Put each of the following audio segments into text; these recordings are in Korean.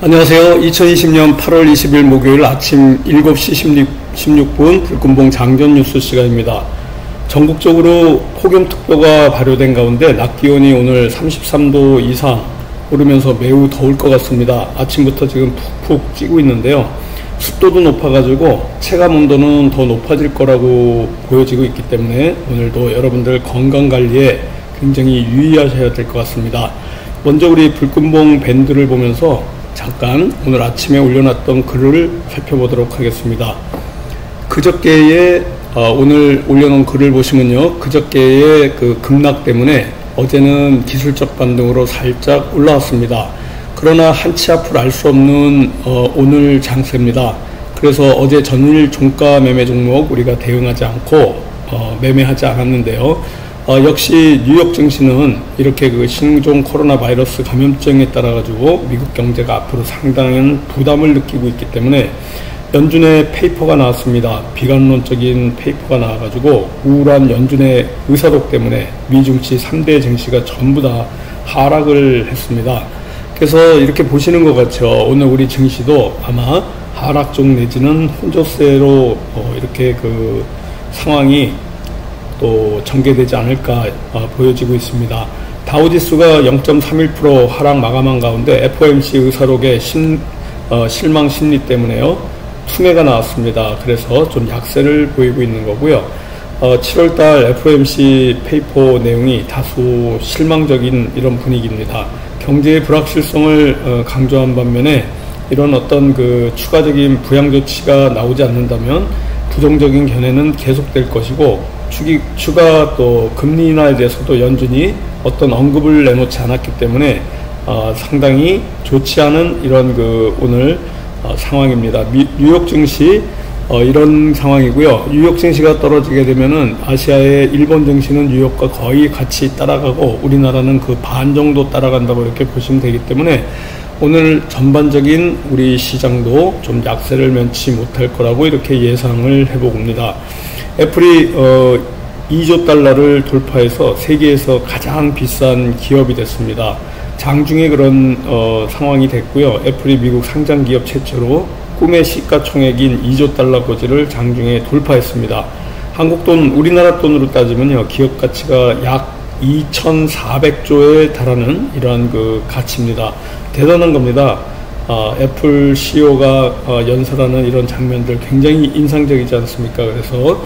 안녕하세요. 2020년 8월 20일 목요일 아침 7시 16분 불금봉 장전 뉴스 시간입니다. 전국적으로 폭염특보가 발효된 가운데 낮 기온이 오늘 33도 이상 오르면서 매우 더울 것 같습니다. 아침부터 지금 푹푹 찌고 있는데요. 습도도 높아가지고 체감 온도는 더 높아질 거라고 보여지고 있기 때문에 오늘도 여러분들 건강관리에 굉장히 유의하셔야 될 것 같습니다. 먼저 우리 불금봉 밴드를 보면서 잠깐 오늘 아침에 올려놨던 글을 살펴보도록 하겠습니다. 그저께에 오늘 올려놓은 글을 보시면요, 그저께의 그 급락 때문에 어제는 기술적 반등으로 살짝 올라왔습니다. 그러나 한치 앞을 알 수 없는 오늘 장세입니다. 그래서 어제 전일 종가 매매 종목 우리가 대응하지 않고 매매하지 않았는데요. 역시 뉴욕 증시는 이렇게 그 신종 코로나 바이러스 감염증에 따라 가지고 미국 경제가 앞으로 상당한 부담을 느끼고 있기 때문에 연준의 페이퍼가 나왔습니다. 비관론적인 페이퍼가 나와가지고 우울한 연준의 의사독 때문에 미중치 3대 증시가 전부 다 하락을 했습니다. 그래서 이렇게 보시는 것 같죠. 오늘 우리 증시도 아마 하락 쪽 내지는 혼조세로 이렇게 그 상황이 또 전개되지 않을까 보여지고 있습니다. 다우지수가 0.31% 하락 마감한 가운데 FOMC 의사록의 실망 심리 때문에요, 투매가 나왔습니다. 그래서 좀 약세를 보이고 있는 거고요. 7월달 FOMC 페이퍼 내용이 다소 실망적인 이런 분위기입니다. 경제의 불확실성을 강조한 반면에 이런 어떤 그 추가적인 부양 조치가 나오지 않는다면 부정적인 견해는 계속될 것이고, 추가 또 금리 인하에 대해서도 연준이 어떤 언급을 내놓지 않았기 때문에 상당히 좋지 않은 이런 그 오늘 상황입니다. 뉴욕 증시 이런 상황이고요. 뉴욕 증시가 떨어지게 되면은 아시아의 일본 증시는 뉴욕과 거의 같이 따라가고 우리나라는 그 반 정도 따라간다고 이렇게 보시면 되기 때문에 오늘 전반적인 우리 시장도 좀 약세를 면치 못할 거라고 이렇게 예상을 해봅니다. 애플이 2조 달러를 돌파해서 세계에서 가장 비싼 기업이 됐습니다. 장중에 그런 상황이 됐고요. 애플이 미국 상장 기업 최초로 꿈의 시가총액인 2조 달러 고지를 장중에 돌파했습니다. 한국 돈, 우리나라 돈으로 따지면요, 기업 가치가 약 2,400조에 달하는 이러한 그 가치입니다. 대단한 겁니다. 애플 CEO가 연설하는 이런 장면들 굉장히 인상적이지 않습니까? 그래서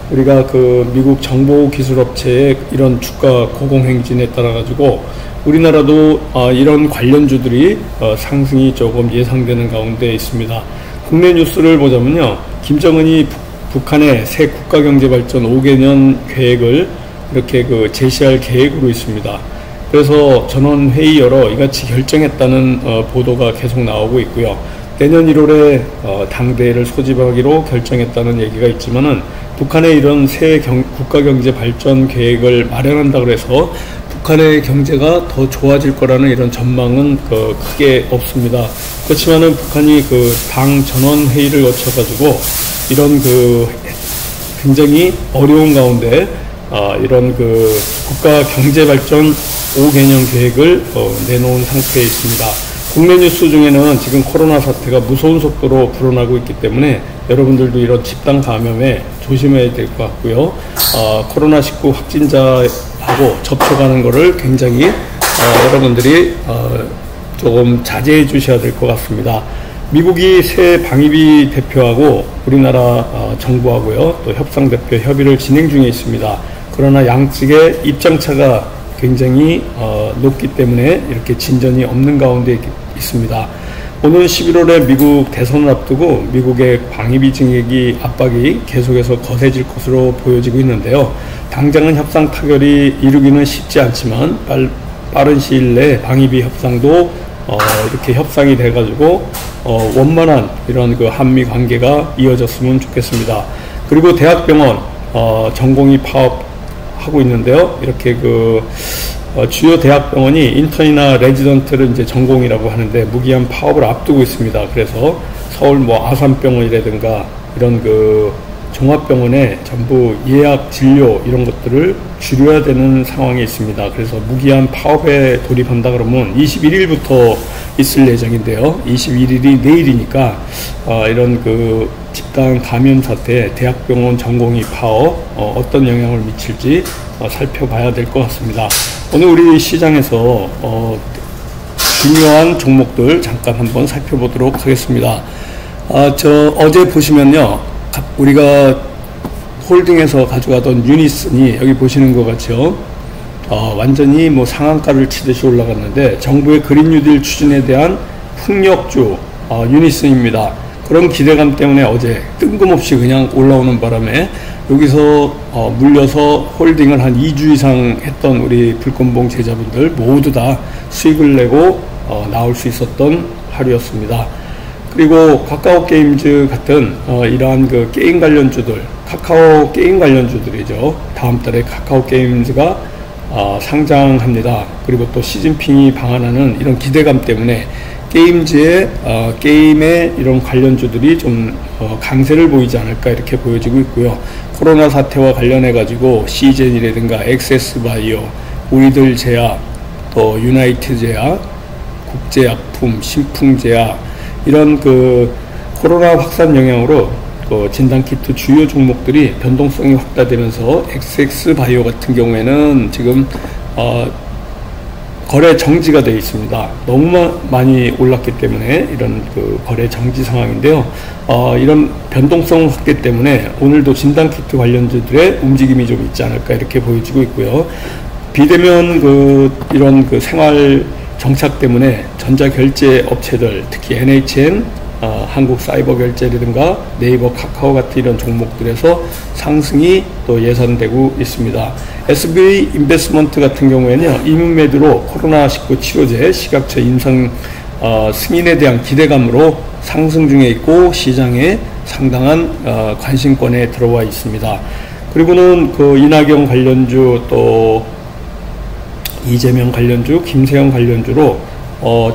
우리가 그 미국 정보기술업체의 이런 주가 고공행진에 따라 가지고 우리나라도 이런 관련주들이 상승이 조금 예상되는 가운데 있습니다. 국내 뉴스를 보자면요, 김정은이 북한의 새 국가경제발전 5개년 계획을 이렇게 그 제시할 계획으로 있습니다. 그래서 전원회의 열어 이같이 결정했다는 보도가 계속 나오고 있고요. 내년 1월에 당대회를 소집하기로 결정했다는 얘기가 있지만은 북한의 이런 새 국가경제 발전 계획을 마련한다고 해서 북한의 경제가 더 좋아질 거라는 이런 전망은 크게 없습니다. 그렇지만은 북한이 그 당 전원회의를 거쳐가지고 이런 그 굉장히 어려운 가운데 이런 그 국가 경제 발전 5개년 계획을 내놓은 상태에 있습니다. 국내 뉴스 중에는 지금 코로나 사태가 무서운 속도로 불어나고 있기 때문에 여러분들도 이런 집단 감염에 조심해야 될 것 같고요. 코로나19 확진자하고 접촉하는 것을 굉장히 여러분들이 조금 자제해 주셔야 될 것 같습니다. 미국이 새 방위비 대표하고 우리나라 정부하고요, 또 협상대표 협의를 진행 중에 있습니다. 그러나 양측의 입장차가 굉장히 높기 때문에 이렇게 진전이 없는 가운데 있습니다. 오늘 11월에 미국 대선을 앞두고 미국의 방위비 증액이 압박이 계속해서 거세질 것으로 보여지고 있는데요. 당장은 협상 타결이 이루기는 쉽지 않지만 빠른 시일 내에 방위비 협상도 이렇게 협상이 돼가지고 원만한 이런 그 한미 관계가 이어졌으면 좋겠습니다. 그리고 대학병원 전공의 파업하고 있는데요. 이렇게 그 주요 대학병원이 인턴이나 레지던트를 이제 전공이라고 하는데 무기한 파업을 앞두고 있습니다. 그래서 서울 뭐 아산병원이라든가 이런 그 종합병원에 전부 예약, 진료 이런 것들을 줄여야 되는 상황에 있습니다. 그래서 무기한 파업에 돌입한다 그러면 21일부터 있을 예정인데요. 21일이 내일이니까 이런 그 집단 감염 사태, 대학병원 전공의 파업 어떤 영향을 미칠지 살펴봐야 될 것 같습니다. 오늘 우리 시장에서 중요한 종목들 잠깐 한번 살펴보도록 하겠습니다. 어제 보시면요, 우리가 홀딩에서 가져가던 유니슨이 여기 보시는 것 같죠. 완전히 뭐 상한가를 치듯이 올라갔는데 정부의 그린 뉴딜 추진에 대한 풍력주 유니슨입니다. 그런 기대감 때문에 어제 뜬금없이 그냥 올라오는 바람에 여기서 물려서 홀딩을 한 2주 이상 했던 우리 불금봉 제자분들 모두 다 수익을 내고 나올 수 있었던 하루였습니다. 그리고 카카오 게임즈 같은 이러한 그 게임 관련주들, 카카오 게임 관련주들이죠. 다음 달에 카카오 게임즈가 상장합니다. 그리고 또 시진핑이 방한하는 이런 기대감 때문에 게임즈의 게임의 이런 관련주들이 좀 강세를 보이지 않을까 이렇게 보여지고 있고요. 코로나 사태와 관련해 가지고 시젠이라든가 엑세스바이오, 우리들 제약, 또 유나이트 제약, 국제약품, 신풍제약 이런 그 코로나 확산 영향으로 그 진단키트 주요 종목들이 변동성이 확대되면서 엑스바이오 같은 경우에는 지금 거래 정지가 되어 있습니다. 너무 많이 올랐기 때문에 이런 그 거래 정지 상황인데요. 이런 변동성 확대 때문에 오늘도 진단키트 관련주들의 움직임이 좀 있지 않을까 이렇게 보여지고 있고요. 비대면 이런 생활 정착 때문에 전자결제 업체들, 특히 NHN, 한국사이버결제라든가 네이버, 카카오 같은 이런 종목들에서 상승이 또 예상되고 있습니다. SB 인베스트먼트 같은 경우에는 이문메드로 코로나19 치료제 식약처 인상 승인에 대한 기대감으로 상승 중에 있고 시장에 상당한 관심권에 들어와 있습니다. 그리고는 그 이낙연 관련주, 또 이재명 관련주, 김세형 관련주로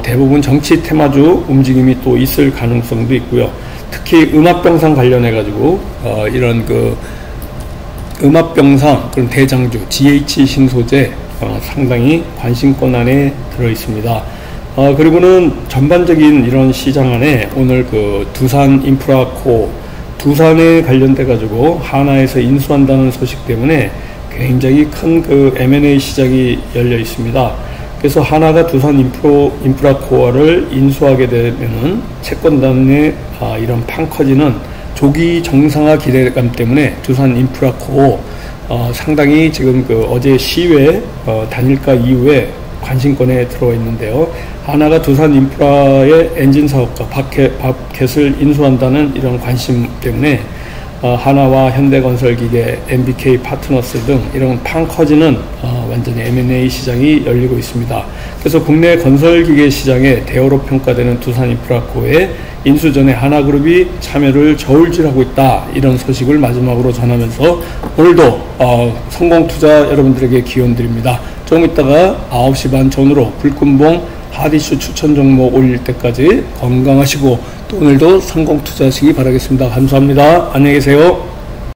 대부분 정치 테마주 움직임이 또 있을 가능성도 있고요. 특히 음압병상 관련해 가지고 이런 그 음압병상 그런 대장주 GH 신소재 상당히 관심권 안에 들어 있습니다. 그리고는 전반적인 이런 시장 안에 오늘 그 두산 인프라코, 두산에 관련돼 가지고 하나에서 인수한다는 소식 때문에 굉장히 큰 그 M&A 시장이 열려 있습니다. 그래서 하나가 두산 인프라코어를 인수하게 되면은 채권단의 이런 판 커지는 조기 정상화 기대감 때문에 두산 인프라코어 상당히 지금 그 어제 시외 단일가 이후에 관심권에 들어와 있는데요. 하나가 두산 인프라의 엔진 사업가 밥켓을 인수한다는 이런 관심 때문에 하나와 현대건설기계, MBK 파트너스 등 이런 판 커지는 완전히 M&A 시장이 열리고 있습니다. 그래서 국내 건설기계 시장에 대어로 평가되는 두산인프라코의 인수 전에 하나그룹이 참여를 저울질하고 있다, 이런 소식을 마지막으로 전하면서 오늘도 성공투자 여러분들에게 기원드립니다. 조금 있다가 9시 반 전후로 불금봉 하디슈 추천 종목 올릴 때까지 건강하시고 또 오늘도 성공투자하시기 바라겠습니다. 감사합니다. 안녕히 계세요.